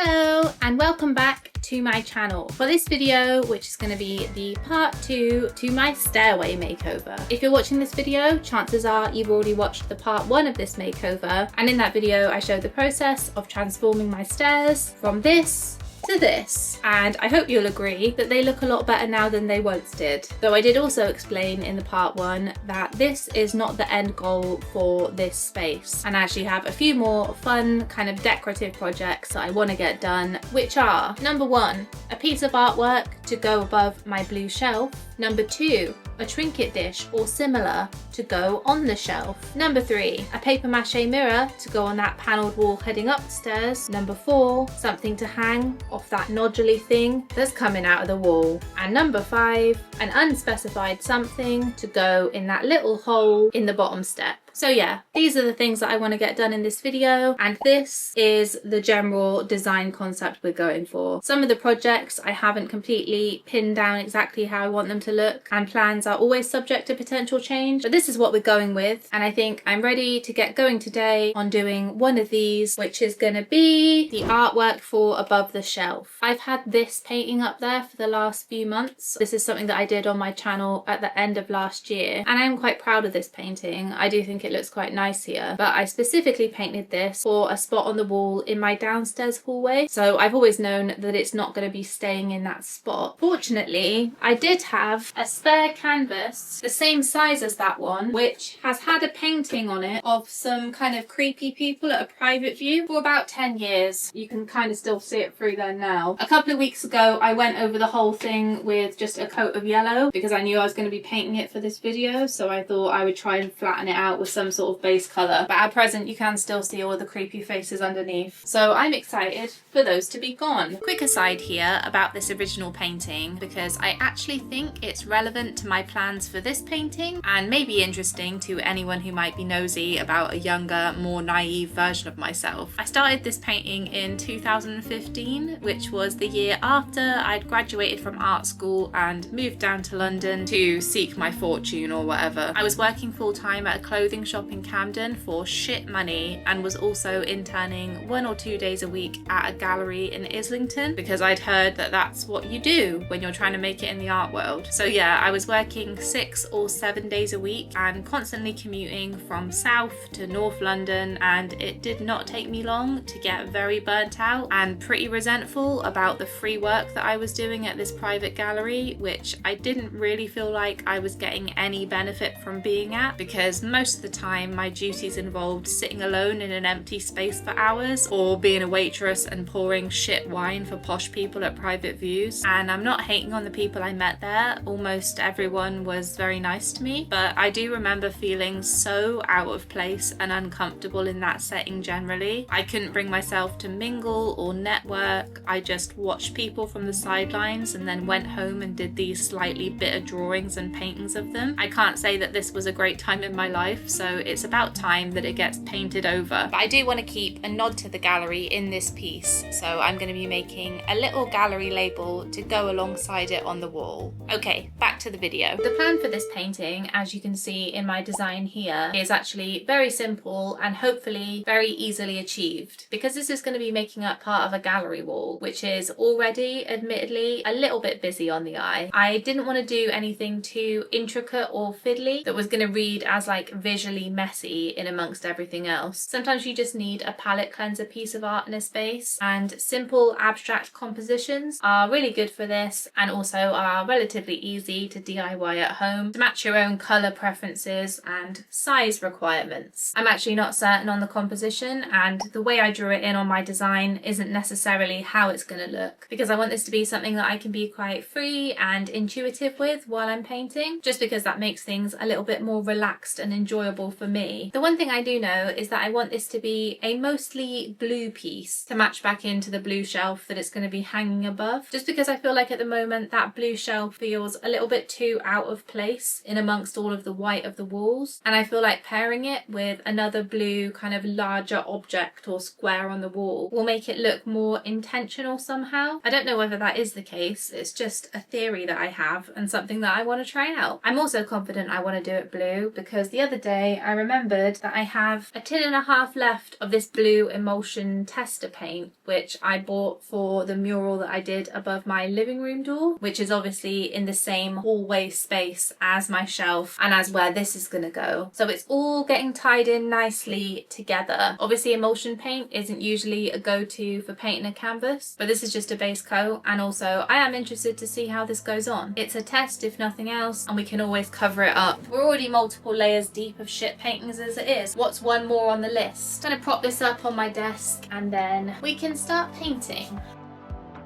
Hello and welcome back to my channel for this video, which is going to be the part 2 to my stairway makeover. If you're watching this video, chances are you've already watched the part 1 of this makeover, and in that video I showed the process of transforming my stairs from this to this, and I hope you'll agree that they look a lot better now than they once did. Though I did also explain in the part 1 that this is not the end goal for this space, and I actually have a few more fun kind of decorative projects that I want to get done, which are: number 1, a piece of artwork to go above my blue shelf; number 2, a trinket dish or similar to go on the shelf; number 3, a paper mâché mirror to go on that panelled wall heading up the stairs; number 4, something to hang off that noduly thing that's coming out of the wall; and number 5, an unspecified something to go in that little hole in the bottom step. So yeah, these are the things that I want to get done in this video, and this is the general design concept we're going for. Some of the projects I haven't completely pinned down exactly how I want them to look, and plans are always subject to potential change, but this is what we're going with, and I think I'm ready to get going today on doing one of these, which is going to be the artwork for above the shelf. I've had this painting up there for the last few months. This is something that I did on my channel at the end of last year, and I'm quite proud of this painting. I do think it looks quite nice here, but I specifically painted this for a spot on the wall in my downstairs hallway, so I've always known that it's not going to be staying in that spot. Fortunately, I did have a spare canvas the same size as that one, which has had a painting on it of some kind of creepy people at a private view for about 10 years. You can kind of still see it through there now. A couple of weeks ago I went over the whole thing with just a coat of yellow because I knew I was going to be painting it for this video, so I thought I would try and flatten it out with some sort of base colour, but at present you can still see all the creepy faces underneath, so I'm excited for those to be gone. Quick aside here about this original painting, because I actually think it's relevant to my plans for this painting and maybe interesting to anyone who might be nosy about a younger, more naive version of myself. I started this painting in 2015, which was the year after I'd graduated from art school and moved down to London to seek my fortune or whatever. I was working full-time at a clothing shop in Camden for shit money, and was also interning 1 or 2 days a week at a gallery in Islington because I'd heard that that's what you do when you're trying to make it in the art world. So yeah, I was working 6 or 7 days a week and constantly commuting from south to north London, and it did not take me long to get very burnt out and pretty resentful about the free work that I was doing at this private gallery, which I didn't really feel like I was getting any benefit from being at, because most of the time my duties involved sitting alone in an empty space for hours, or being a waitress and pouring shit wine for posh people at private views. And I'm not hating on the people I met there, almost everyone was very nice to me, but I do remember feeling so out of place and uncomfortable in that setting generally. I couldn't bring myself to mingle or network. I just watched people from the sidelines and then went home and did these slightly bitter drawings and paintings of them. I can't say that this was a great time in my life, so it's about time that it gets painted over. But I do want to keep a nod to the gallery in this piece, so I'm going to be making a little gallery label to go alongside it on the wall. Okay, back to the video. The plan for this painting, as you can see in my design here, is actually very simple and hopefully very easily achieved, because this is going to be making up part of a gallery wall, which is already admittedly a little bit busy on the eye. I didn't want to do anything too intricate or fiddly that was going to read as like visually messy in amongst everything else. Sometimes you just need a palette cleanser piece of art in a space, and simple abstract compositions are really good for this, and also are relatively easy to DIY at home to match your own colour preferences and size requirements. I'm actually not certain on the composition, and the way I drew it in on my design isn't necessarily how it's going to look, because I want this to be something that I can be quite free and intuitive with while I'm painting, just because that makes things a little bit more relaxed and enjoyable for me. The one thing I do know is that I want this to be a mostly blue piece to match back into the blue shelf that it's going to be hanging above, just because I feel like at the moment that blue shelf feels a little bit too out of place in amongst all of the white of the walls, and I feel like pairing it with another blue kind of larger object or square on the wall will make it look more intentional somehow. I don't know whether that is the case, it's just a theory that I have and something that I want to try out. I'm also confident I want to do it blue because the other day yesterday I remembered that I have a tin and a half left of this blue emulsion tester paint, which I bought for the mural that I did above my living room door, which is obviously in the same hallway space as my shelf and as where this is going to go. So it's all getting tied in nicely together. Obviously emulsion paint isn't usually a go-to for painting a canvas, but this is just a base coat, and also I am interested to see how this goes on. It's a test if nothing else, and we can always cover it up. We're already multiple layers deep of shit paintings as it is. What's one more on the list? I'm gonna prop this up on my desk and then we can start painting.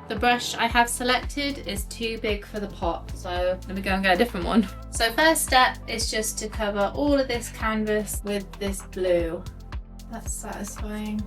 The brush I have selected is too big for the pot, so let me go and get a different one. So first step is just to cover all of this canvas with this blue. That's satisfying.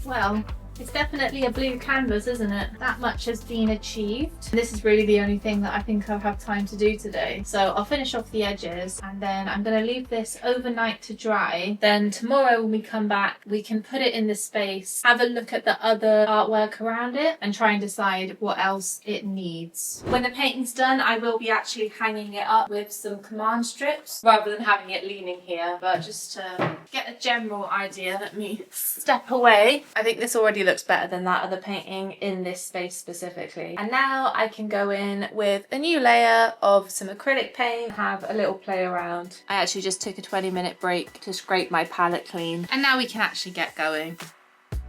Well, it's definitely a blue canvas, isn't it? That much has been achieved. This is really the only thing that I think I'll have time to do today. So I'll finish off the edges and then I'm going to leave this overnight to dry. Then tomorrow when we come back, we can put it in the space, have a look at the other artwork around it and try and decide what else it needs. When the painting's done, I will be actually hanging it up with some command strips rather than having it leaning here. But just to get a general idea, let me step away. I think this already looks better than that other painting in this space specifically. And now I can go in with a new layer of some acrylic paint, have a little play around. I actually just took a 20-minute break to scrape my palette clean. And now we can actually get going.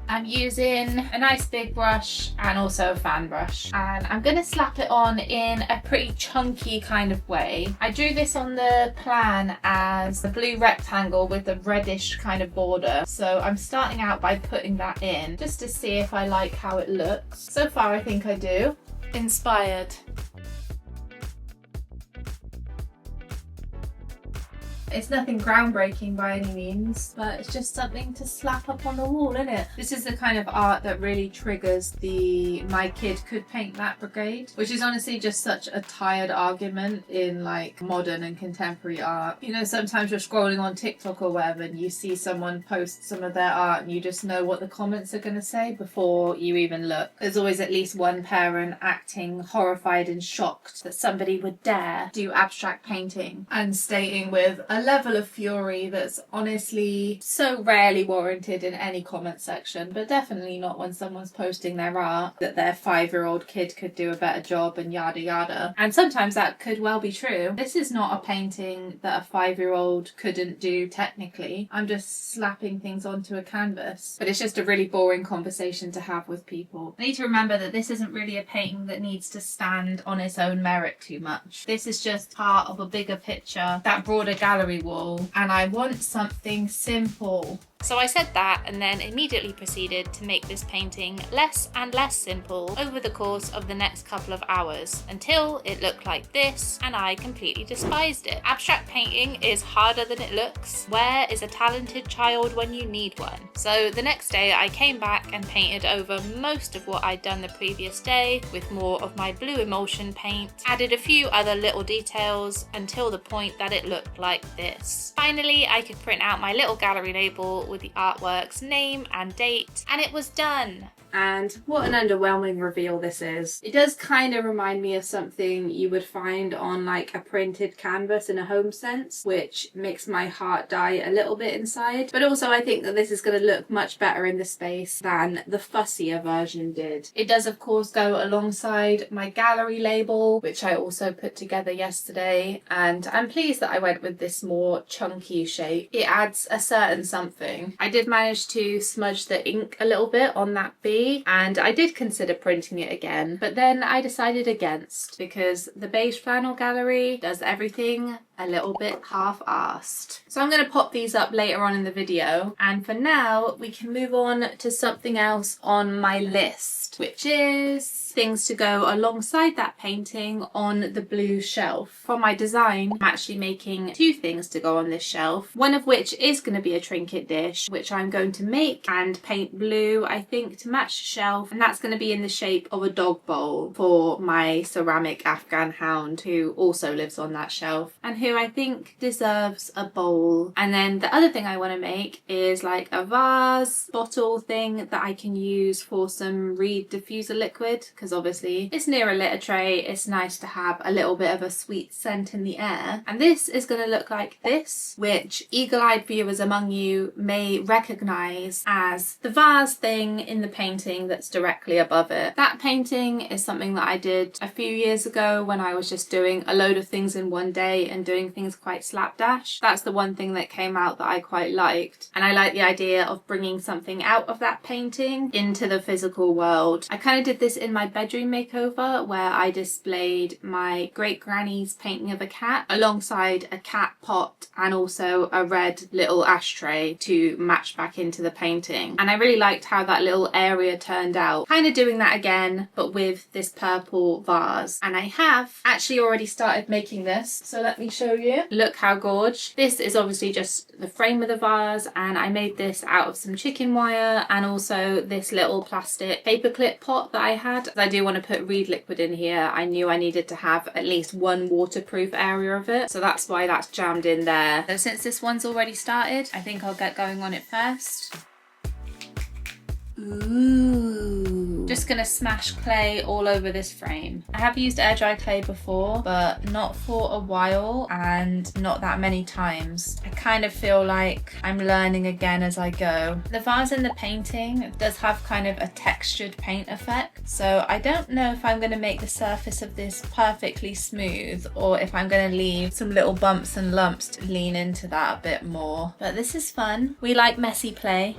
I'm using a nice big brush and also a fan brush, and I'm going to slap it on in a pretty chunky kind of way. I drew this on the plan as a blue rectangle with a reddish kind of border, so I'm starting out by putting that in just to see if I like how it looks. So far I think I do. Inspired. It's nothing groundbreaking by any means, but it's just something to slap up on the wall, isn't it? This is the kind of art that really triggers the "my kid could paint that" brigade, which is honestly just such a tired argument in like modern and contemporary art. You know, sometimes you're scrolling on TikTok or whatever and you see someone post some of their art and you just know what the comments are going to say before you even look. There's always at least one parent acting horrified and shocked that somebody would dare do abstract painting and stating with a level of fury that's honestly so rarely warranted in any comment section, but definitely not when someone's posting their art, that their 5-year-old kid could do a better job and yada yada. And sometimes that could well be true. This is not a painting that a 5-year-old couldn't do technically. I'm just slapping things onto a canvas, but it's just a really boring conversation to have with people. I need to remember that this isn't really a painting that needs to stand on its own merit too much. This is just part of a bigger picture, that broader gallery wall, and I want something simple. So I said that and then immediately proceeded to make this painting less and less simple over the course of the next couple of hours until it looked like this, and I completely despised it. Abstract painting is harder than it looks. Where is a talented child when you need one? So the next day I came back and painted over most of what I'd done the previous day with more of my blue emulsion paint, added a few other little details until the point that it looked like this. Finally, I could print out my little gallery label with the artwork's name and date, and it was done. And what an underwhelming reveal this is. It does kind of remind me of something you would find on like a printed canvas in a home sense, which makes my heart die a little bit inside. But also I think that this is going to look much better in the space than the fussier version did. It does of course go alongside my gallery label, which I also put together yesterday, and I'm pleased that I went with this more chunky shape. It adds a certain something. I did manage to smudge the ink a little bit on that B, and I did consider printing it again, but then I decided against because the beigeflannel gallery does everything a little bit half-assed. So I'm going to pop these up later on in the video, and for now we can move on to something else on my list, which is things to go alongside that painting on the blue shelf. For my design, I'm actually making 2 things to go on this shelf, one of which is going to be a trinket dish, which I'm going to make and paint blue, I think, to match the shelf, and that's going to be in the shape of a dog bowl for my ceramic Afghan hound, who also lives on that shelf and who I think deserves a bowl. And then the other thing I want to make is like a vase bottle thing that I can use for some reed reed diffuser liquid because obviously it's near a litter tray. It's nice to have a little bit of a sweet scent in the air. And this is going to look like this, which eagle-eyed viewers among you may recognize as the vase thing in the painting that's directly above it. That painting is something that I did a few years ago when I was just doing a load of things in one day and doing things quite slapdash. That's the one thing that came out that I quite liked, and I like the idea of bringing something out of that painting into the physical world. I kind of did this in my bedroom makeover where I displayed my great granny's painting of a cat alongside a cat pot and also a red little ashtray to match back into the painting, and I really liked how that little area turned out. Kind of doing that again but with this purple vase, and I have actually already started making this, so let me show you. Look how gorge. This is obviously just the frame of the vase, and I made this out of some chicken wire and also this little plastic paperclip pot that I had. I do want to put reed liquid in here. I knew I needed to have at least one waterproof area of it, so that's why that's jammed in there. So since this one's already started, I think I'll get going on it first. Ooh. Just gonna smash clay all over this frame. I have used air dry clay before, but not for a while and not that many times. I kind of feel like I'm learning again as I go. The vase in the painting does have kind of a textured paint effect, so I don't know if I'm gonna make the surface of this perfectly smooth or if I'm gonna leave some little bumps and lumps to lean into that a bit more. But this is fun. We like messy play.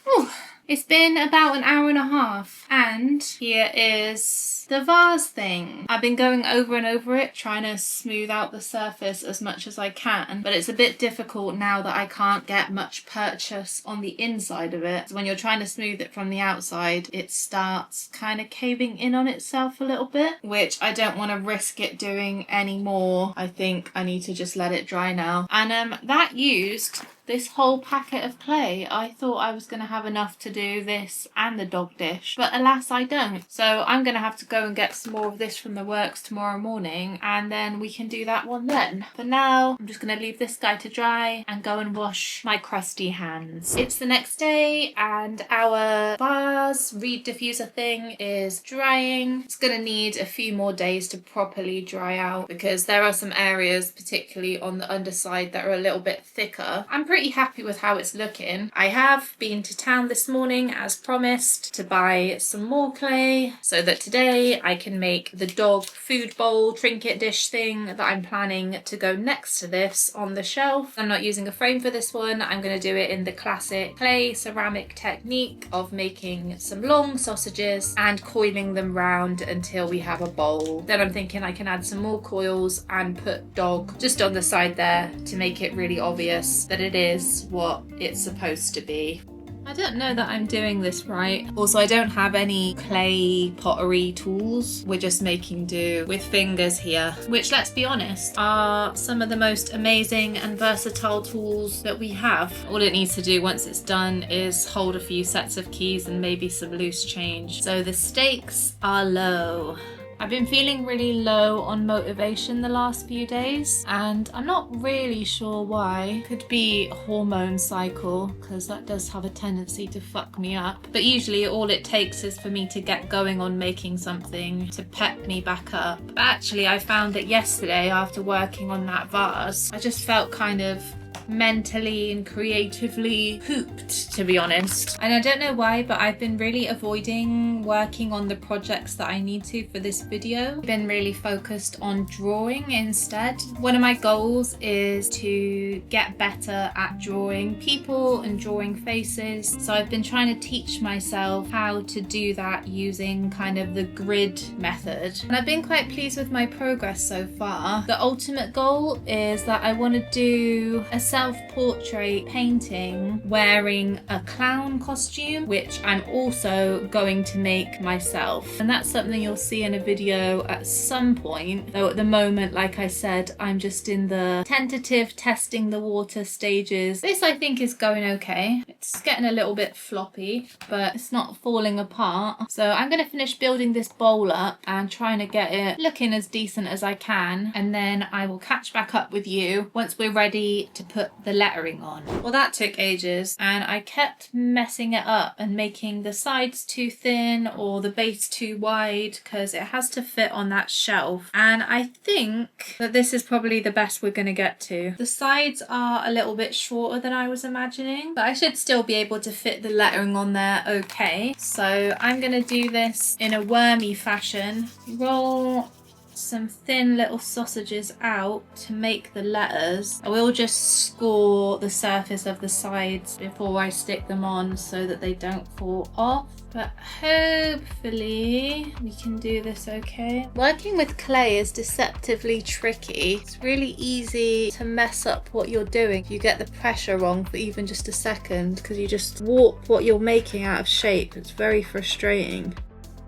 Whew. It's been about an hour and a half, and here is the vase thing. I've been going over and over it, trying to smooth out the surface as much as I can, but it's a bit difficult now that I can't get much purchase on the inside of it. So when you're trying to smooth it from the outside, it starts kind of caving in on itself a little bit, which I don't want to risk it doing anymore. I think I need to just let it dry now. And that used this whole packet of clay. I thought I was going to have enough to do this and the dog dish, but alas I don't. So I'm going to have to go and get some more of this from the works tomorrow morning, and then we can do that one then. For now, I'm just going to leave this guy to dry and go and wash my crusty hands. It's the next day and our vase reed diffuser thing is drying. It's going to need a few more days to properly dry out because there are some areas, particularly on the underside, that are a little bit thicker. I'm pretty happy with how it's looking. I have been to town this morning as promised to buy some more clay so that today I can make the dog food bowl trinket dish thing that I'm planning to go next to this on the shelf. I'm not using a frame for this one. I'm going to do it in the classic clay ceramic technique of making some long sausages and coiling them round until we have a bowl. Then I'm thinking I can add some more coils and put dog just on the side there to make it really obvious that it is what it's supposed to be. I don't know that I'm doing this right. Also, I don't have any clay pottery tools. We're just making do with fingers here, which, let's be honest, are some of the most amazing and versatile tools that we have. All it needs to do once it's done is hold a few sets of keys and maybe some loose change. So the stakes are low. I've been feeling really low on motivation the last few days, and I'm not really sure why. Could be a hormone cycle, because that does have a tendency to fuck me up. But usually all it takes is for me to get going on making something to pep me back up. But actually I found that yesterday, after working on that vase, I just felt kind of mentally and creatively pooped, to be honest. And I don't know why, but I've been really avoiding working on the projects that I need to for this video. I've been really focused on drawing instead. One of my goals is to get better at drawing people and drawing faces. So I've been trying to teach myself how to do that using kind of the grid method. And I've been quite pleased with my progress so far. The ultimate goal is that I want to do a self-portrait painting wearing a clown costume, which I'm also going to make myself. And that's something you'll see in a video at some point, though at the moment, like I said, I'm just in the tentative testing the water stages. This I think is going okay. It's getting a little bit floppy, but it's not falling apart. So I'm going to finish building this bowl up and trying to get it looking as decent as I can, and then I will catch back up with you once we're ready to put put the lettering on. Well, that took ages, and I kept messing it up and making the sides too thin or the base too wide because it has to fit on that shelf. And I think that this is probably the best we're going to get to. The sides are a little bit shorter than I was imagining, but I should still be able to fit the lettering on there okay. So I'm going to do this in a wormy fashion. Roll some thin little sausages out to make the letters. I will just score the surface of the sides before I stick them on so that they don't fall off. But hopefully we can do this okay. Working with clay is deceptively tricky. It's really easy to mess up what you're doing. You get the pressure wrong for even just a second because you just warp what you're making out of shape. It's very frustrating.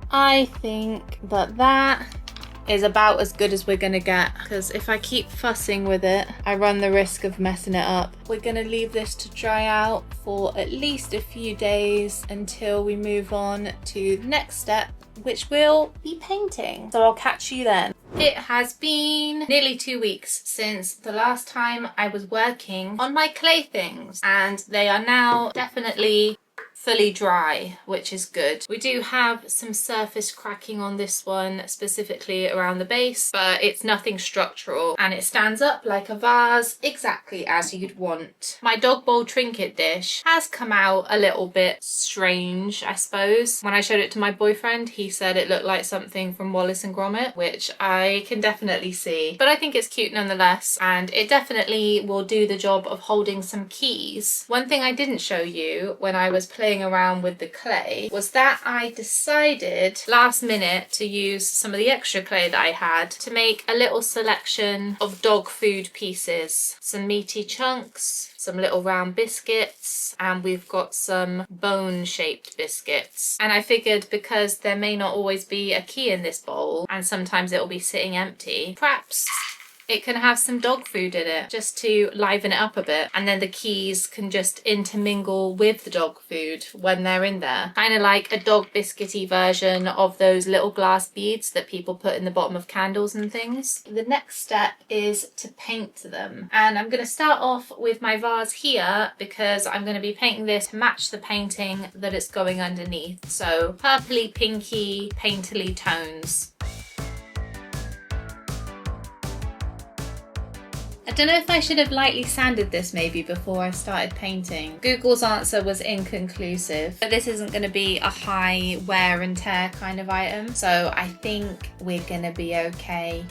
I think that is about as good as we're gonna get, because if I keep fussing with it, I run the risk of messing it up. We're gonna leave this to dry out for at least a few days until we move on to the next step, which will be painting. So I'll catch you then. It has been nearly 2 weeks since the last time I was working on my clay things, and they are now definitely fully dry, which is good. We do have some surface cracking on this one, specifically around the base, but it's nothing structural and it stands up like a vase exactly as you'd want. My dog bowl trinket dish has come out a little bit strange, I suppose. When I showed it to my boyfriend, he said it looked like something from Wallace and Gromit, which I can definitely see, but I think it's cute nonetheless, and it definitely will do the job of holding some keys. One thing I didn't show you when I was playing around with the clay was that I decided last minute to use some of the extra clay that I had to make a little selection of dog food pieces. Some meaty chunks, some little round biscuits, and we've got some bone shaped biscuits. And I figured because there may not always be a key in this bowl and sometimes it will be sitting empty, perhaps it can have some dog food in it just to liven it up a bit, and then the keys can just intermingle with the dog food when they're in there. Kind of like a dog biscuity version of those little glass beads that people put in the bottom of candles and things. The next step is to paint them, and I'm going to start off with my vase here because I'm going to be painting this to match the painting that it's going underneath. So purpley, pinky, painterly tones. I don't know if I should have lightly sanded this maybe before I started painting. Google's answer was inconclusive, but this isn't going to be a high wear and tear kind of item, so I think we're going to be okay.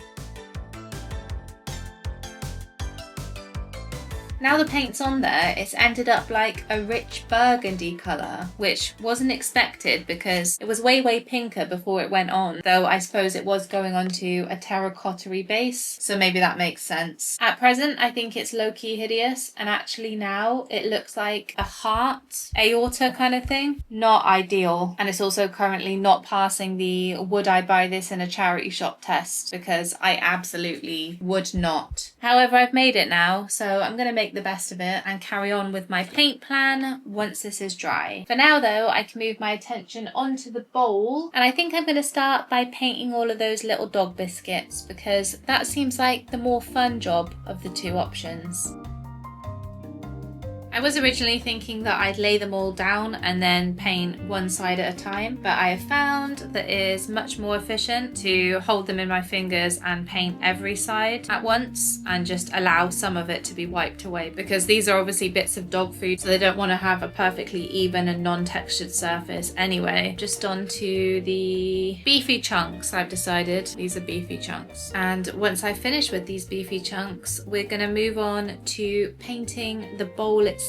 Now the paint's on there, it's ended up like a rich burgundy colour, which wasn't expected because it was way pinker before it went on, though I suppose it was going onto a terracotta-y base, so maybe that makes sense. At present, I think it's low-key hideous, and actually now it looks like a heart, aorta kind of thing. Not ideal, and it's also currently not passing the would I buy this in a charity shop test, because I absolutely would not. However, I've made it now, so I'm going to make the best of it and carry on with my paint plan once this is dry. For now though, I can move my attention onto the bowl, and I think I'm going to start by painting all of those little dog biscuits because that seems like the more fun job of the two options. I was originally thinking that I'd lay them all down and then paint one side at a time, but I have found that it is much more efficient to hold them in my fingers and paint every side at once and just allow some of it to be wiped away, because these are obviously bits of dog food, so they don't want to have a perfectly even and non-textured surface anyway. Just onto the beefy chunks, I've decided. These are beefy chunks. And once I finish with these beefy chunks, we're going to move on to painting the bowl itself,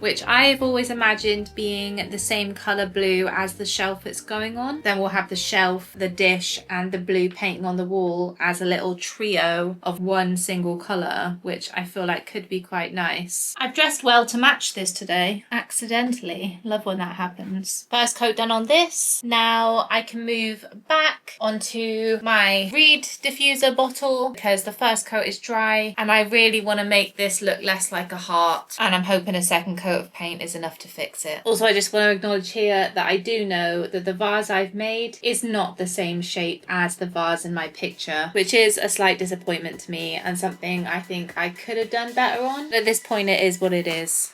which I've always imagined being the same colour blue as the shelf it's going on. Then we'll have the shelf, the dish and the blue painting on the wall as a little trio of one single colour, which I feel like could be quite nice. I've dressed well to match this today, accidentally. Love when that happens. First coat done on this. Now I can move back onto my Reed diffuser bottle because the first coat is dry and I really want to make this look less like a heart, and I'm hoping a second coat of paint is enough to fix it. Also, I just want to acknowledge here that I do know that the vase I've made is not the same shape as the vase in my picture, which is a slight disappointment to me and something I think I could have done better on. But at this point it is what it is.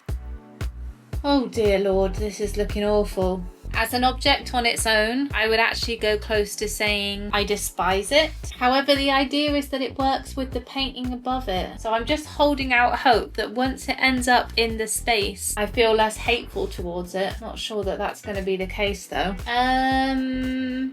Oh dear Lord, this is looking awful. As an object on its own, I would actually go close to saying I despise it. However, the idea is that it works with the painting above it. So I'm just holding out hope that once it ends up in the space, I feel less hateful towards it. Not sure that that's going to be the case though.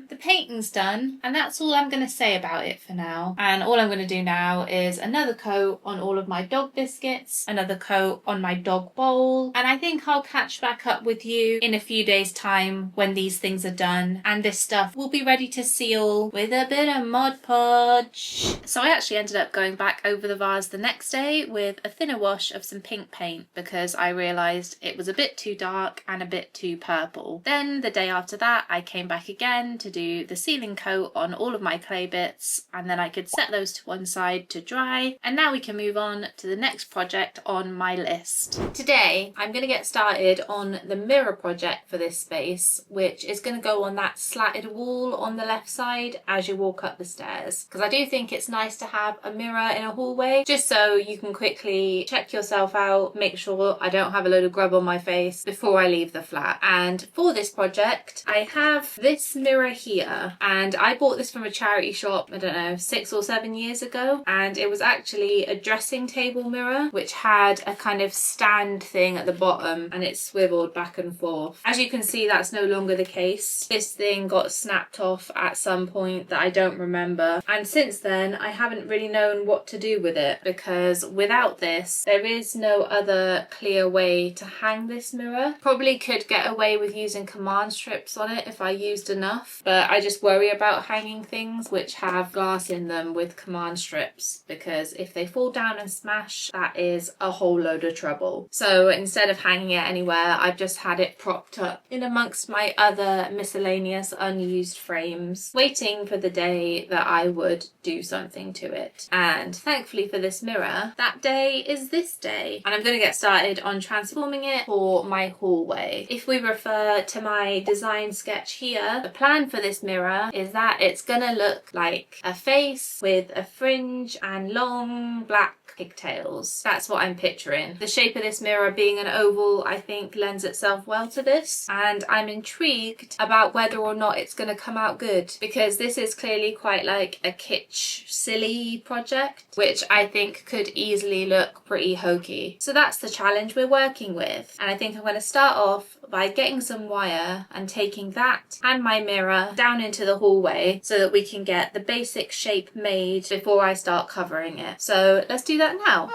The painting's done, and that's all I'm going to say about it for now. And all I'm going to do now is another coat on all of my dog biscuits, another coat on my dog bowl, and I think I'll catch back up with you in a few days' time when these things are done and this stuff will be ready to seal with a bit of Mod Podge. So I actually ended up going back over the vase the next day with a thinner wash of some pink paint because I realised it was a bit too dark and a bit too purple. Then the day after that I came back again to do the sealing coat on all of my clay bits, and then I could set those to one side to dry, and now we can move on to the next project on my list. Today I'm going to get started on the mirror project for this space, which is going to go on that slatted wall on the left side as you walk up the stairs, because I do think it's nice to have a mirror in a hallway just so you can quickly check yourself out, make sure I don't have a load of grub on my face before I leave the flat. And for this project I have this mirror here, and I bought this from a charity shop, I don't know, 6 or 7 years ago, and it was actually a dressing table mirror which had a kind of stand thing at the bottom and it swiveled back and forth. As you can see, that's no longer the case. This thing got snapped off at some point that I don't remember, and since then I haven't really known what to do with it, because without this there is no other clear way to hang this mirror. Probably could get away with using command strips on it if I used enough, but I just worry about hanging things which have glass in them with command strips, because if they fall down and smash, that is a whole load of trouble. So instead of hanging it anywhere, I've just had it propped up in amongst my other miscellaneous unused frames, waiting for the day that I would do something to it. And thankfully for this mirror, that day is this day, and I'm going to get started on transforming it for my hallway. If we refer to my design sketch here, the plan for this mirror is that it's gonna look like a face with a fringe and long black pigtails. That's what I'm picturing. The shape of this mirror being an oval I think lends itself well to this, and I'm intrigued about whether or not it's going to come out good, because this is clearly quite like a kitsch silly project which I think could easily look pretty hokey. So that's the challenge we're working with, and I think I'm going to start off by getting some wire and taking that and my mirror down into the hallway so that we can get the basic shape made before I start covering it. So let's do that now.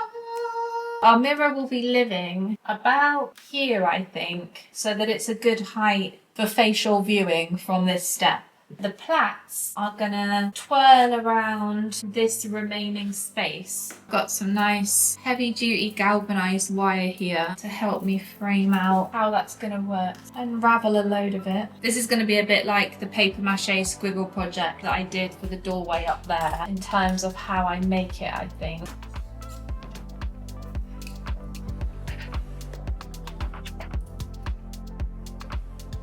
Our mirror will be living about here, I think, so that it's a good height for facial viewing from this step. The plaits are gonna twirl around this remaining space. Got some nice heavy duty galvanized wire here to help me frame out how that's gonna work. Unravel a load of it. This is gonna be a bit like the paper mache squiggle project that I did for the doorway up there in terms of how I make it, I think.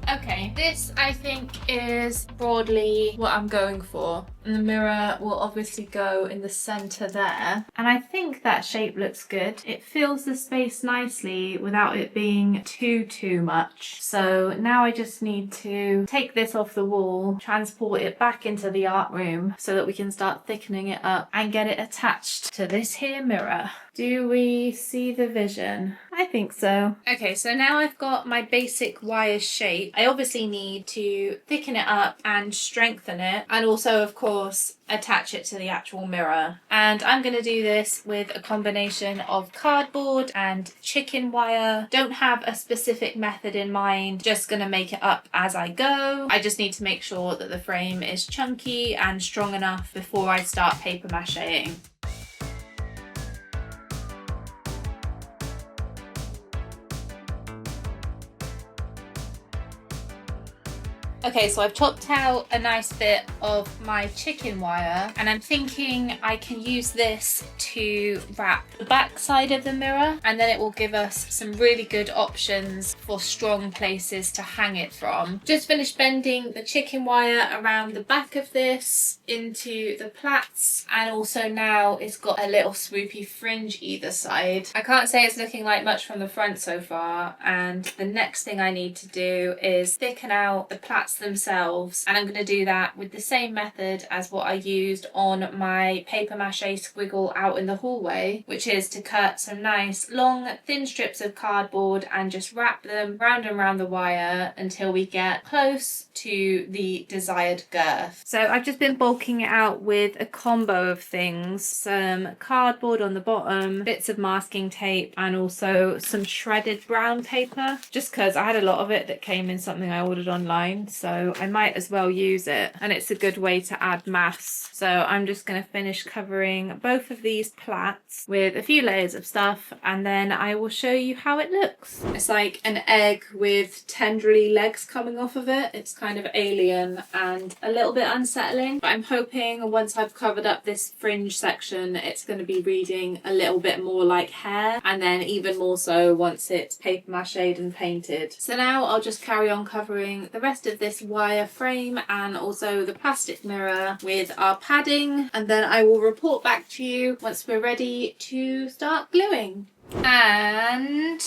Okay, this I think is broadly what I'm going for. And the mirror will obviously go in the center there. And I think that shape looks good. It fills the space nicely without it being too much. So now I just need to take this off the wall, transport it back into the art room so that we can start thickening it up and get it attached to this here mirror. Do we see the vision? I think so. Okay, so now I've got my basic wire shape. I obviously need to thicken it up and strengthen it, and also of course attach it to the actual mirror. And I'm going to do this with a combination of cardboard and chicken wire. Don't have a specific method in mind, just going to make it up as I go. I just need to make sure that the frame is chunky and strong enough before I start paper macheing. Okay, so I've chopped out a nice bit of my chicken wire, and I'm thinking I can use this to wrap the back side of the mirror, and then it will give us some really good options for strong places to hang it from. Just finished bending the chicken wire around the back of this into the plaits, and also now it's got a little swoopy fringe either side. I can't say it's looking like much from the front so far, and the next thing I need to do is thicken out the plaits themselves, and I'm going to do that with the same method as what I used on my paper mache squiggle out in the hallway, which is to cut some nice long thin strips of cardboard and just wrap them round and round the wire until we get close to the desired girth. So I've just been bulking it out with a combo of things: some cardboard on the bottom, bits of masking tape, and also some shredded brown paper, just because I had a lot of it that came in something I ordered online, so I might as well use it, and it's a good way to add mass. So I'm just going to finish covering both of these plaits with a few layers of stuff, and then I will show you how it looks. It's like an egg with tendrily legs coming off of it. It's kind of alien and a little bit unsettling, but I'm hoping once I've covered up this fringe section it's going to be reading a little bit more like hair, and then even more so once it's paper mache'd and painted. So now I'll just carry on covering the rest of this wire frame and also the plastic mirror with our padding, and then I will report back to you once we're ready to start gluing. And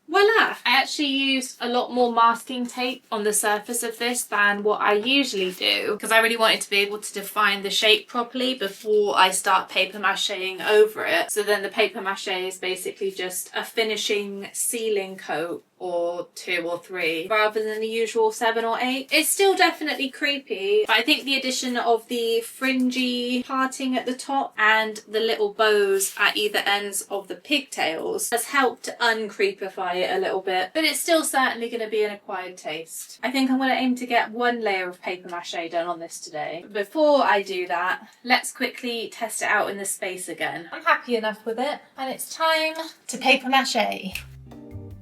voila! I actually used a lot more masking tape on the surface of this than what I usually do, because I really wanted to be able to define the shape properly before I start paper macheing over it. So then the paper mache is basically just a finishing sealing coat, or 2 or 3, rather than the usual 7 or 8. It's still definitely creepy, but I think the addition of the fringy parting at the top and the little bows at either ends of the pigtails has helped uncreepify it a little bit, but it's still certainly going to be an acquired taste. I think I'm going to aim to get 1 layer of paper mache done on this today. But before I do that, let's quickly test it out in the space again. I'm happy enough with it, and it's time to paper mache.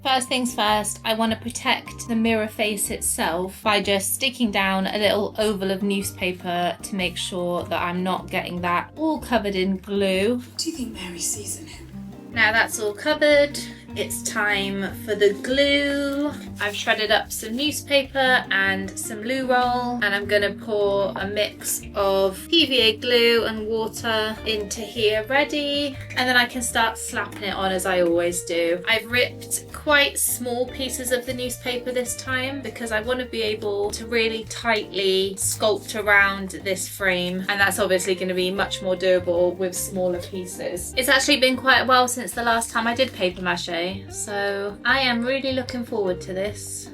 First things first, I want to protect the mirror face itself by just sticking down a little oval of newspaper to make sure that I'm not getting that all covered in glue. What do you think Mary sees in him? Now that's all covered, it's time for the glue. I've shredded up some newspaper and some loo roll, and I'm going to pour a mix of PVA glue and water into here ready, and then I can start slapping it on as I always do. I've ripped quite small pieces of the newspaper this time because I want to be able to really tightly sculpt around this frame, and that's obviously going to be much more doable with smaller pieces. It's actually been quite a while since the last time I did paper mache, so I am really looking forward to this.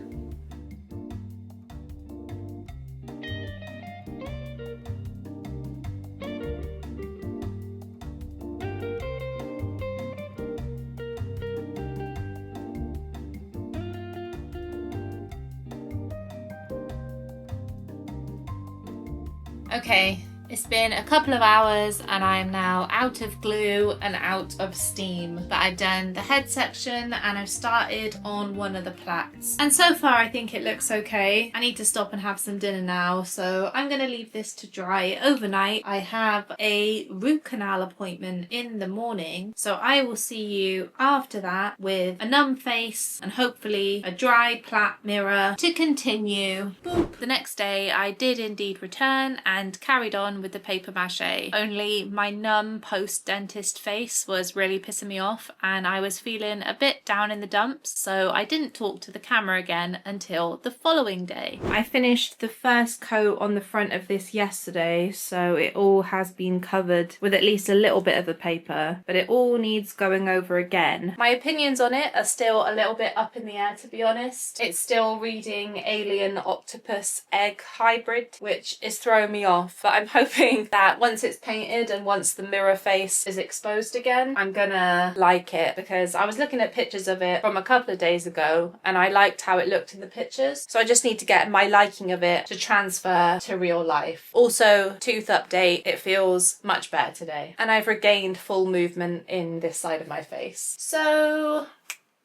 Okay, it's been a couple of hours and I am now out of glue and out of steam, but I've done the head section and I've started on one of the plaits, and so far I think it looks okay. I need to stop and have some dinner now, so I'm going to leave this to dry overnight. I have a root canal appointment in the morning, so I will see you after that with a numb face and hopefully a dry plait mirror to continue. Boop. The next day I did indeed return and carried on with the paper mache, only my numb post-dentist face was really pissing me off and I was feeling a bit down in the dumps, so I didn't talk to the camera again until the following day. I finished the first coat on the front of this yesterday, so it all has been covered with at least a little bit of the paper, but it all needs going over again. My opinions on it are still a little bit up in the air, to be honest. It's still reading alien octopus egg hybrid, which is throwing me off, but I'm hoping that once it's painted and once the mirror face is exposed again, I'm gonna like it, because I was looking at pictures of it from a couple of days ago and I liked how it looked in the pictures, so I just need to get my liking of it to transfer to real life. Also, tooth update, it feels much better today and I've regained full movement in this side of my face. So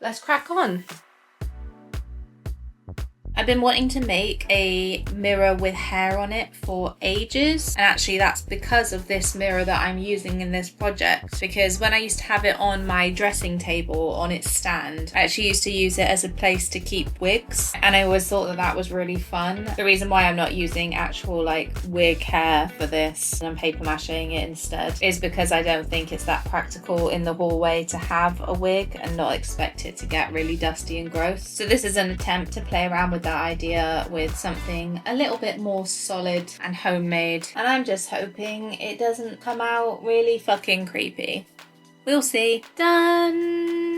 let's crack on. I've been wanting to make a mirror with hair on it for ages, and actually that's because of this mirror that I'm using in this project, because when I used to have it on my dressing table on its stand, I actually used to use it as a place to keep wigs, and I always thought that that was really fun. The reason why I'm not using actual like wig hair for this and I'm paper macheing it instead is because I don't think it's that practical in the hallway to have a wig and not expect it to get really dusty and gross. So this is an attempt to play around with that idea with something a little bit more solid and homemade, and I'm just hoping it doesn't come out really fucking creepy. We'll see. Done!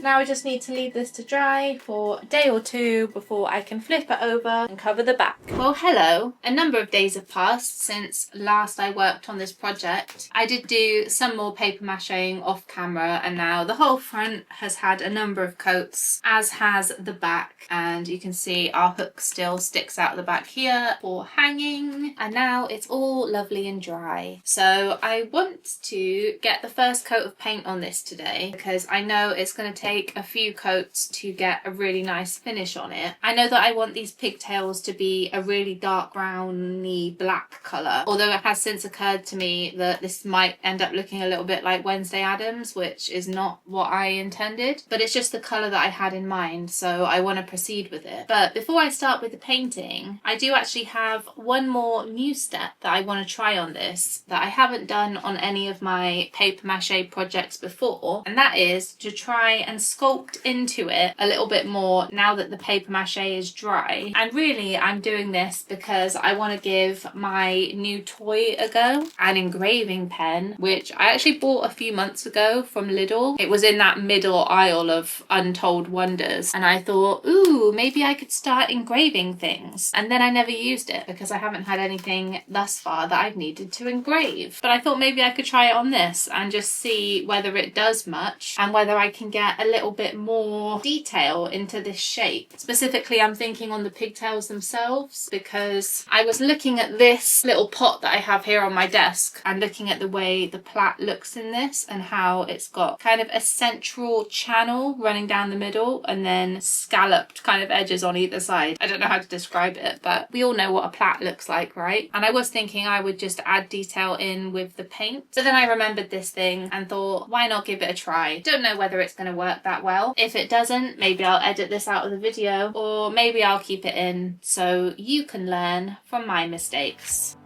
Now I just need to leave this to dry for a day or two before I can flip it over and cover the back. Well, hello. A number of days have passed since last I worked on this project. I did do some more paper macheing off camera, and now the whole front has had a number of coats, as has the back, and you can see our hook still sticks out the back here for hanging, and now it's all lovely and dry. So I want to get the first coat of paint on this today because I know it's going to take a few coats to get a really nice finish on it. I know that I want these pigtails to be a really dark browny black colour, although it has since occurred to me that this might end up looking a little bit like Wednesday Addams, which is not what I intended, but it's just the colour that I had in mind, so I want to proceed with it. But before I start with the painting, I do actually have one more new step that I want to try on this that I haven't done on any of my paper mache projects before, and that is to try and sculpt into it a little bit more now that the paper mache is dry. And really I'm doing this because I want to give my new toy a go, an engraving pen, which I actually bought a few months ago from Lidl. It was in that middle aisle of untold wonders, and I thought, ooh, maybe I could start engraving things, and then I never used it because I haven't had anything thus far that I've needed to engrave. But I thought maybe I could try it on this and just see whether it does much and whether I can get a little bit more detail into this shape. Specifically, I'm thinking on the pigtails themselves, because I was looking at this little pot that I have here on my desk and looking at the way the plait looks in this and how it's got kind of a central channel running down the middle and then scalloped kind of edges on either side. I don't know how to describe it, but we all know what a plait looks like, right? And I was thinking I would just add detail in with the paint. So then I remembered this thing and thought, why not give it a try? Don't know whether it's going to work that well. If it doesn't, maybe I'll edit this out of the video, or maybe I'll keep it in so you can learn from my mistakes.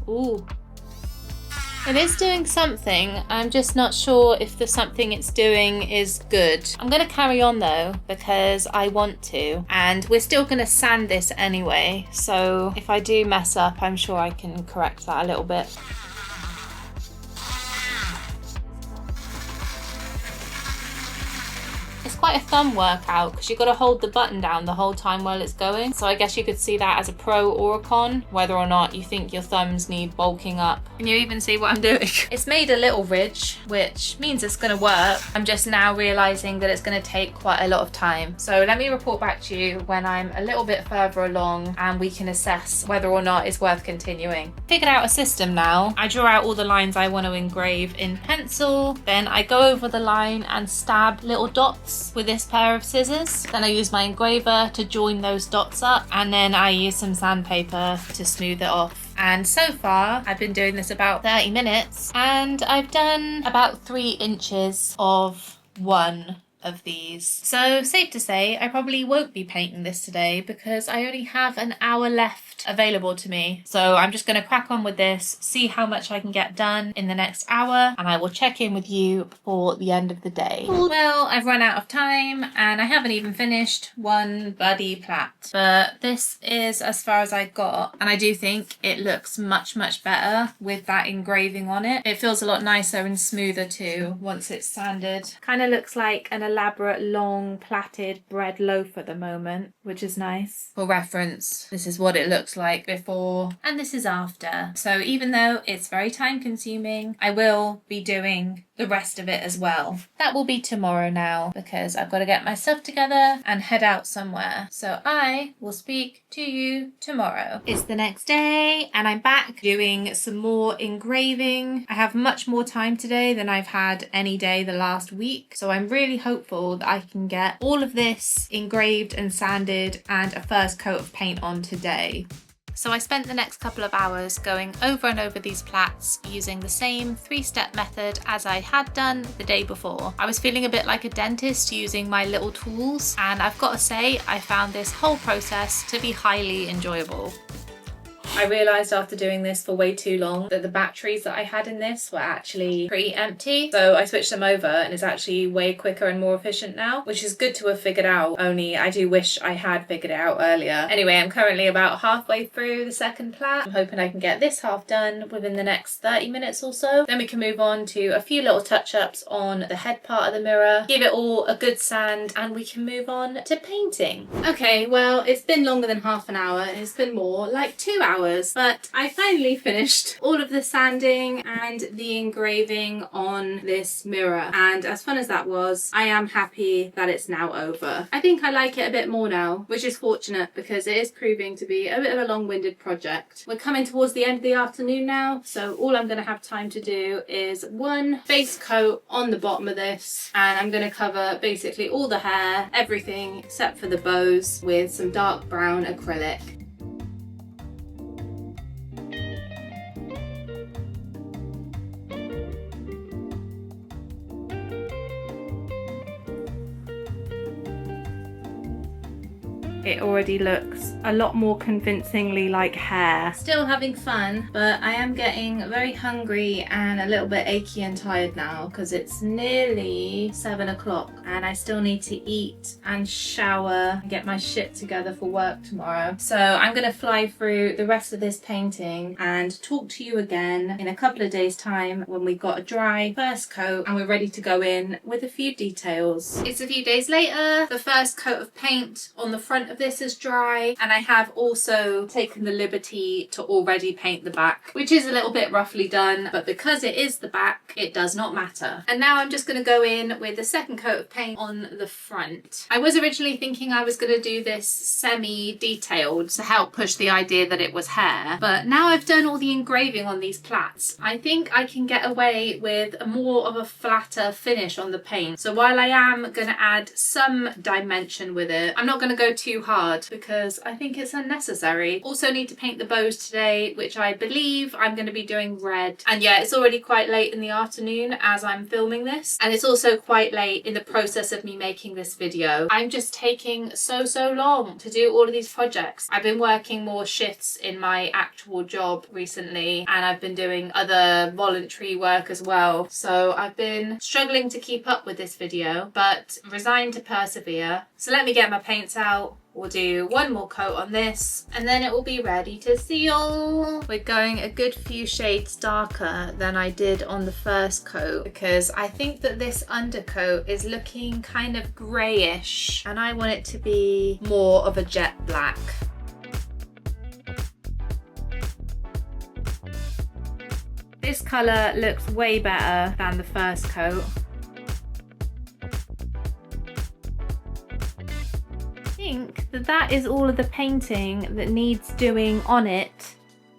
Ooh. It is doing something. I'm just not sure if the something it's doing is good. I'm going to carry on though because I want to, and we're still going to sand this anyway, so if I do mess up I'm sure I can correct that a little bit. Quite a thumb workout because you've got to hold the button down the whole time while it's going, so I guess you could see that as a pro or a con, whether or not you think your thumbs need bulking up. Can you even see what I'm doing? It's made a little ridge, which means it's going to work. I'm just now realizing that it's going to take quite a lot of time, so let me report back to you when I'm a little bit further along and we can assess whether or not it's worth continuing. Figured out a system now. I draw out all the lines I want to engrave in pencil, then I go over the line and stab little dots with this pair of scissors. Then I use my engraver to join those dots up, and then I use some sandpaper to smooth it off. And so far I've been doing this about 30 minutes and I've done about 3 inches of one of these. So safe to say I probably won't be painting this today because I only have an hour left available to me. So I'm just going to crack on with this, see how much I can get done in the next hour, and I will check in with you before the end of the day. Well, I've run out of time and I haven't even finished one bloody plait, but this is as far as I got, and I do think it looks much better with that engraving on it. It feels a lot nicer and smoother too once it's sanded. Kind of looks like an elaborate long plaited bread loaf at the moment, which is nice. For reference, this is what it looks like before and this is after. So even though it's very time consuming, I will be doing the rest of it as well. That will be tomorrow now because I've got to get my stuff together and head out somewhere. So I will speak to you tomorrow. It's the next day and I'm back doing some more engraving. I have much more time today than I've had any day the last week. So I'm really hopeful that I can get all of this engraved and sanded and a first coat of paint on today. So I spent the next couple of hours going over and over these plats using the same 3-step method as I had done the day before. I was feeling a bit like a dentist using my little tools, and I've got to say I found this whole process to be highly enjoyable. I realised after doing this for way too long that the batteries that I had in this were actually pretty empty. So I switched them over and it's actually way quicker and more efficient now, which is good to have figured out, only I do wish I had figured it out earlier. Anyway, I'm currently about halfway through the second plat. I'm hoping I can get this half done within the next 30 minutes or so. Then we can move on to a few little touch-ups on the head part of the mirror, give it all a good sand, and we can move on to painting. Okay, well, it's been longer than half an hour. It's been more like 2 hours. But I finally finished all of the sanding and the engraving on this mirror, and as fun as that was, I am happy that it's now over. I think I like it a bit more now, which is fortunate because it is proving to be a bit of a long-winded project. We're coming towards the end of the afternoon now, so all I'm going to have time to do is one base coat on the bottom of this, and I'm going to cover basically all the hair, everything except for the bows, with some dark brown acrylic. It already looks a lot more convincingly like hair. Still having fun, but I am getting very hungry and a little bit achy and tired now because it's nearly 7 o'clock and I still need to eat and shower and get my shit together for work tomorrow. So I'm gonna fly through the rest of this painting and talk to you again in a couple of days' time when we've got a dry first coat and we're ready to go in with a few details. It's a few days later. The first coat of paint on the front of this is dry, and I have also taken the liberty to already paint the back, which is a little bit roughly done, but because it is the back, it does not matter. And now I'm just going to go in with the second coat of paint on the front. I was originally thinking I was going to do this semi-detailed to help push the idea that it was hair, but now I've done all the engraving on these plats, I think I can get away with a more of a flatter finish on the paint. So while I am going to add some dimension with it, I'm not going to go too hard because I think it's unnecessary. Also need to paint the bows today, which I believe I'm going to be doing red. And yeah, it's already quite late in the afternoon as I'm filming this, and it's also quite late in the process of me making this video. I'm just taking so long to do all of these projects. I've been working more shifts in my actual job recently, and I've been doing other voluntary work as well, so I've been struggling to keep up with this video, but resigned to persevere. So let me get my paints out. We'll do one more coat on this and then it will be ready to seal. We're going a good few shades darker than I did on the first coat because I think that this undercoat is looking kind of greyish and I want it to be more of a jet black. This colour looks way better than the first coat. I think that is all of the painting that needs doing on it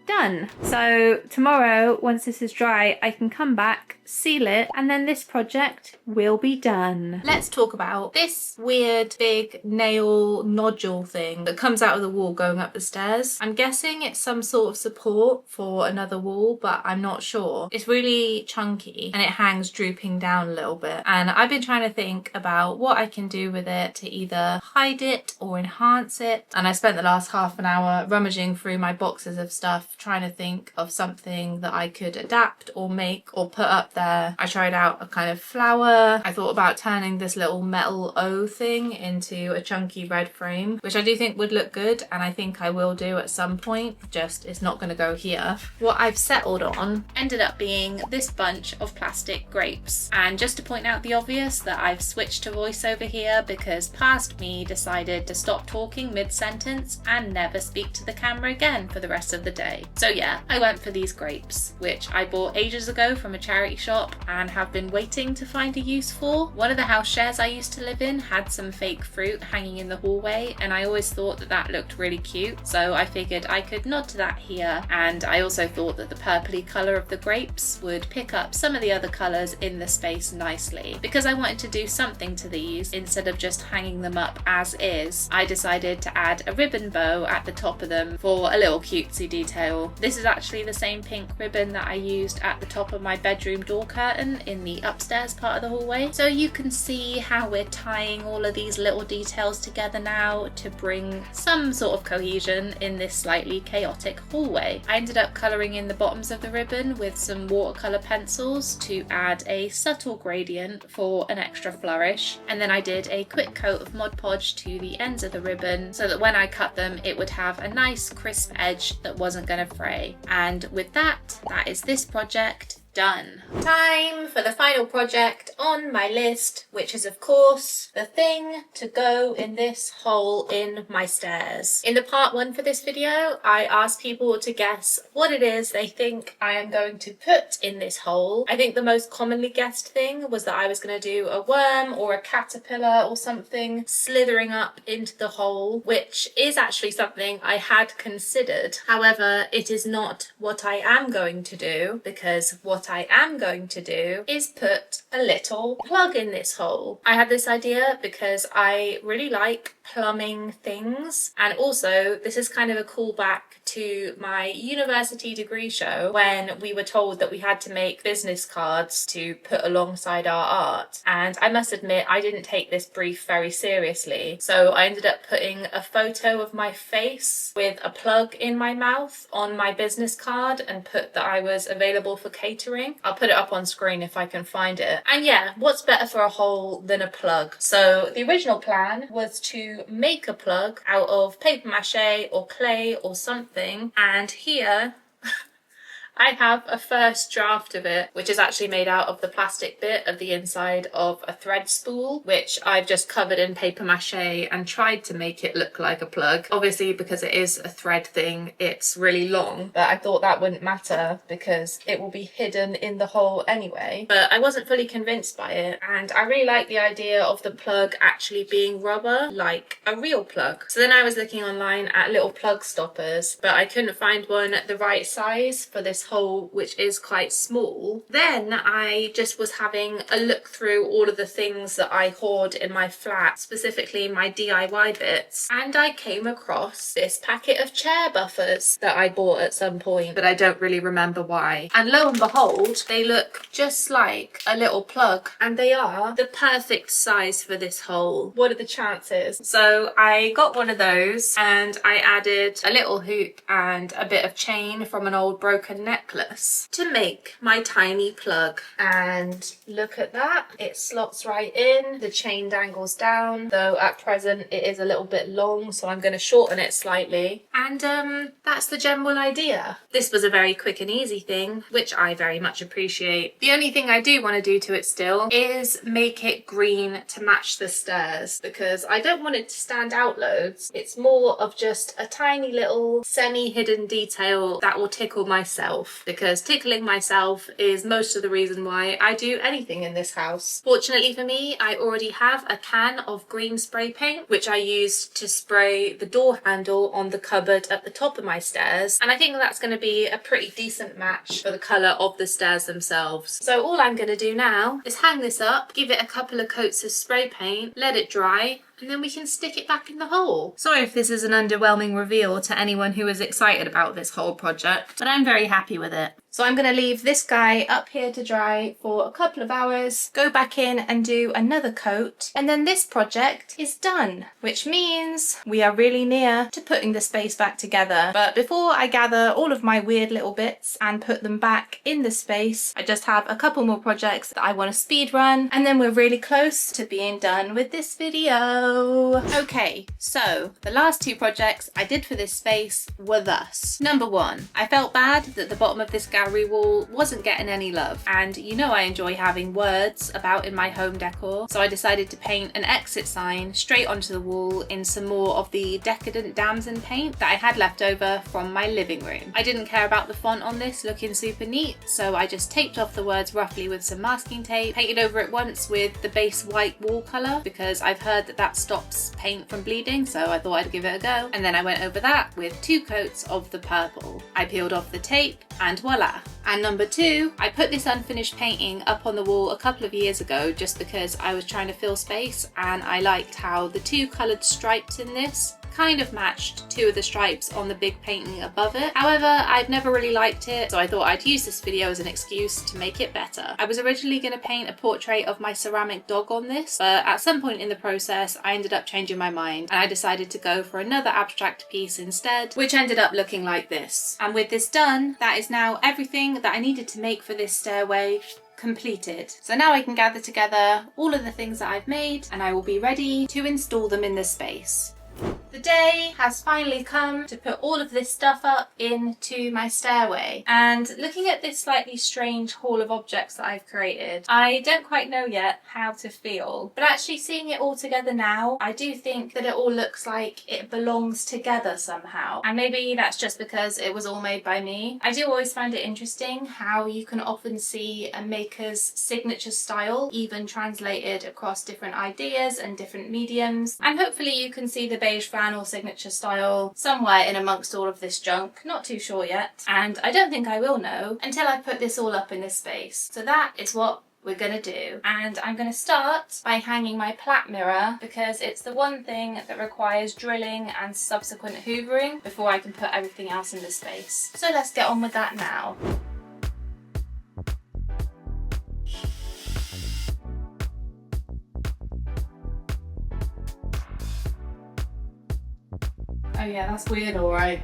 done. So tomorrow, once this is dry, I can come back, seal it, and then this project will be done. Let's talk about this weird big nail nodule thing that comes out of the wall going up the stairs. I'm guessing it's some sort of support for another wall, but I'm not sure. It's really chunky and it hangs drooping down a little bit. And I've been trying to think about what I can do with it to either hide it or enhance it. And I spent the last half an hour rummaging through my boxes of stuff trying to think of something that I could adapt or make or put up there. I tried out a kind of flower. I thought about turning this little metal O thing into a chunky red frame, which I do think would look good, and I think I will do at some point, just it's not going to go here. What I've settled on ended up being this bunch of plastic grapes, and just to point out the obvious that I've switched to voiceover here because past me decided to stop talking mid-sentence and never speak to the camera again for the rest of the day. So yeah, I went for these grapes, which I bought ages ago from a charity shop and have been waiting to find a use for. One of the house shares I used to live in had some fake fruit hanging in the hallway, and I always thought that that looked really cute, so I figured I could nod to that here. And I also thought that the purpley colour of the grapes would pick up some of the other colours in the space nicely. Because I wanted to do something to these instead of just hanging them up as is, I decided to add a ribbon bow at the top of them for a little cutesy detail. This is actually the same pink ribbon that I used at the top of my bedroom door curtain in the upstairs part of the hallway. So you can see how we're tying all of these little details together now to bring some sort of cohesion in this slightly chaotic hallway. I ended up colouring in the bottoms of the ribbon with some watercolour pencils to add a subtle gradient for an extra flourish, and then I did a quick coat of Mod Podge to the ends of the ribbon so that when I cut them it would have a nice crisp edge that wasn't going to fray. And with that, that is this project done. Time for the final project on my list, which is of course the thing to go in this hole in my stairs. In the part 1 for this video, I asked people to guess what it is they think I am going to put in this hole. I think the most commonly guessed thing was that I was going to do a worm or a caterpillar or something slithering up into the hole, which is actually something I had considered. However, it is not what I am going to do, because what I am going to do is put a little plug in this hole. I had this idea because I really like plumbing things, and also this is kind of a callback to my university degree show when we were told that we had to make business cards to put alongside our art, and I must admit I didn't take this brief very seriously, so I ended up putting a photo of my face with a plug in my mouth on my business card and put that I was available for catering. I'll put it up on screen if I can find it. And yeah, what's better for a hole than a plug? So the original plan was to make a plug out of paper mache or clay or something, and here I have a first draft of it, which is actually made out of the plastic bit of the inside of a thread spool, which I've just covered in paper mache and tried to make it look like a plug. Obviously, because it is a thread thing, it's really long, but I thought that wouldn't matter because it will be hidden in the hole anyway. But I wasn't fully convinced by it, and I really like the idea of the plug actually being rubber, like a real plug. So then I was looking online at little plug stoppers, but I couldn't find one the right size for this hole, which is quite small. Then I just was having a look through all of the things that I hoard in my flat, specifically my DIY bits, and I came across this packet of chair buffers that I bought at some point, but I don't really remember why. And lo and behold, they look just like a little plug, and they are the perfect size for this hole. What are the chances? So I got one of those and I added a little hoop and a bit of chain from an old broken necklace to make my tiny plug. And look at that, it slots right in, the chain dangles down, though at present it is a little bit long, so I'm going to shorten it slightly. And that's the general idea. This was a very quick and easy thing, which I very much appreciate. The only thing I do want to do to it still is make it green to match the stairs, because I don't want it to stand out loads. It's more of just a tiny little semi-hidden detail that will tickle myself, because tickling myself is most of the reason why I do anything in this house. Fortunately for me, I already have a can of green spray paint, which I used to spray the door handle on the cupboard at the top of my stairs, and I think that's going to be a pretty decent match for the colour of the stairs themselves. So all I'm going to do now is hang this up, give it a couple of coats of spray paint, let it dry, and then we can stick it back in the hole. Sorry if this is an underwhelming reveal to anyone who is excited about this whole project, but I'm very happy with it. So I'm going to leave this guy up here to dry for a couple of hours, go back in and do another coat, and then this project is done, which means we are really near to putting the space back together. But before I gather all of my weird little bits and put them back in the space, I just have a couple more projects that I want to speed run, and then we're really close to being done with this video. Okay, so the last two projects I did for this space were thus. Number one, I felt bad that the bottom of this garage gallery wall wasn't getting any love, and you know I enjoy having words about in my home decor, so I decided to paint an exit sign straight onto the wall in some more of the decadent damson paint that I had left over from my living room. I didn't care about the font on this looking super neat, so I just taped off the words roughly with some masking tape, painted over it once with the base white wall colour because I've heard that that stops paint from bleeding, so I thought I'd give it a go. And then I went over that with 2 coats of the purple. I peeled off the tape and voila. And number 2, I put this unfinished painting up on the wall a couple of years ago just because I was trying to fill space, and I liked how the 2 coloured stripes in this kind of matched 2 of the stripes on the big painting above it. However, I've never really liked it, so I thought I'd use this video as an excuse to make it better. I was originally going to paint a portrait of my ceramic dog on this, but at some point in the process I ended up changing my mind and I decided to go for another abstract piece instead, which ended up looking like this. And with this done, that is now everything that I needed to make for this stairway completed. So now I can gather together all of the things that I've made and I will be ready to install them in this space. The day has finally come to put all of this stuff up into my stairway, and looking at this slightly strange haul of objects that I've created, I don't quite know yet how to feel, but actually seeing it all together now, I do think that it all looks like it belongs together somehow, and maybe that's just because it was all made by me. I do always find it interesting how you can often see a maker's signature style even translated across different ideas and different mediums, and hopefully you can see the beigeflannel signature style somewhere in amongst all of this junk. Not too sure yet, and I don't think I will know until I put this all up in this space. So that is what we're gonna do, and I'm gonna start by hanging my plat mirror because it's the one thing that requires drilling and subsequent hoovering before I can put everything else in the space. So let's get on with that now. Oh yeah, that's weird, alright.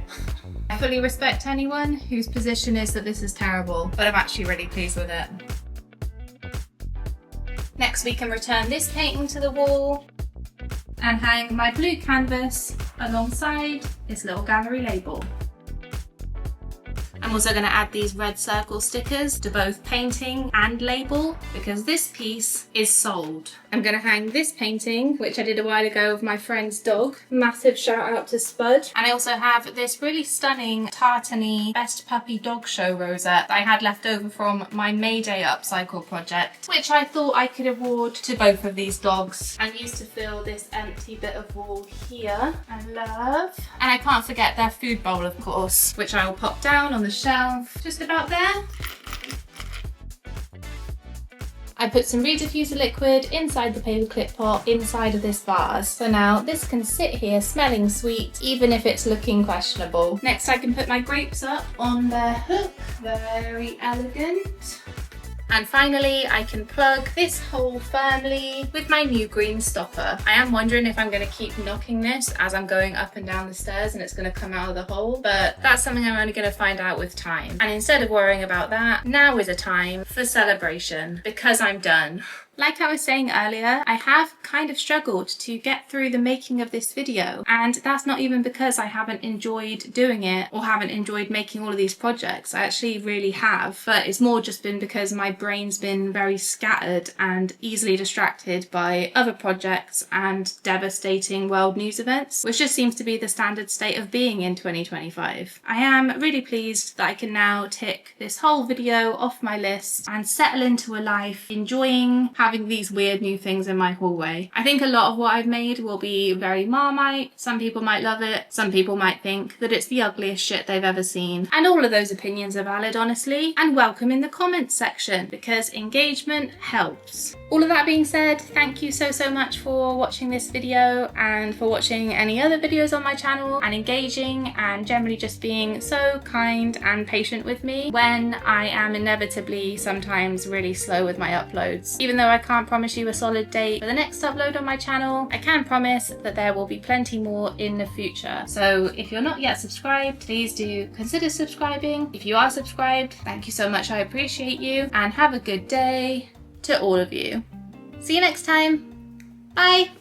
I fully respect anyone whose position is that this is terrible, but I'm actually really pleased with it. Next we can return this painting to the wall and hang my blue canvas alongside this little gallery label. I'm also going to add these red circle stickers to both painting and label because this piece is sold. I'm going to hang this painting, which I did a while ago of my friend's dog. Massive shout out to Spud. And I also have this really stunning tartany Best Puppy Dog Show rosette that I had left over from my May Day upcycle project, which I thought I could award to both of these dogs and use to fill this empty bit of wall here. I love. And I can't forget their food bowl, of course, which I will pop down on the shelf just about there. I put some rediffuser liquid inside the paperclip pot inside of this vase. So now this can sit here smelling sweet even if it's looking questionable. Next I can put my grapes up on their hook. Very elegant. And finally, I can plug this hole firmly with my new green stopper. I am wondering if I'm going to keep knocking this as I'm going up and down the stairs and it's going to come out of the hole, but that's something I'm only going to find out with time. And instead of worrying about that, now is a time for celebration because I'm done. Like I was saying earlier, I have kind of struggled to get through the making of this video, and that's not even because I haven't enjoyed doing it or haven't enjoyed making all of these projects. I actually really have, but it's more just been because my brain's been very scattered and easily distracted by other projects and devastating world news events, which just seems to be the standard state of being in 2025. I am really pleased that I can now tick this whole video off my list and settle into a life enjoying having these weird new things in my hallway. I think a lot of what I've made will be very Marmite. Some people might love it, some people might think that it's the ugliest shit they've ever seen, and all of those opinions are valid, honestly, and welcome in the comments section because engagement helps. All of that being said, thank you so much for watching this video and for watching any other videos on my channel and engaging and generally just being so kind and patient with me when I am inevitably sometimes really slow with my uploads. Even though I can't promise you a solid date for the next upload on my channel, I can promise that there will be plenty more in the future. So if you're not yet subscribed, please do consider subscribing. If you are subscribed, thank you so much, I appreciate you, and have a good day to all of you. See you next time. Bye!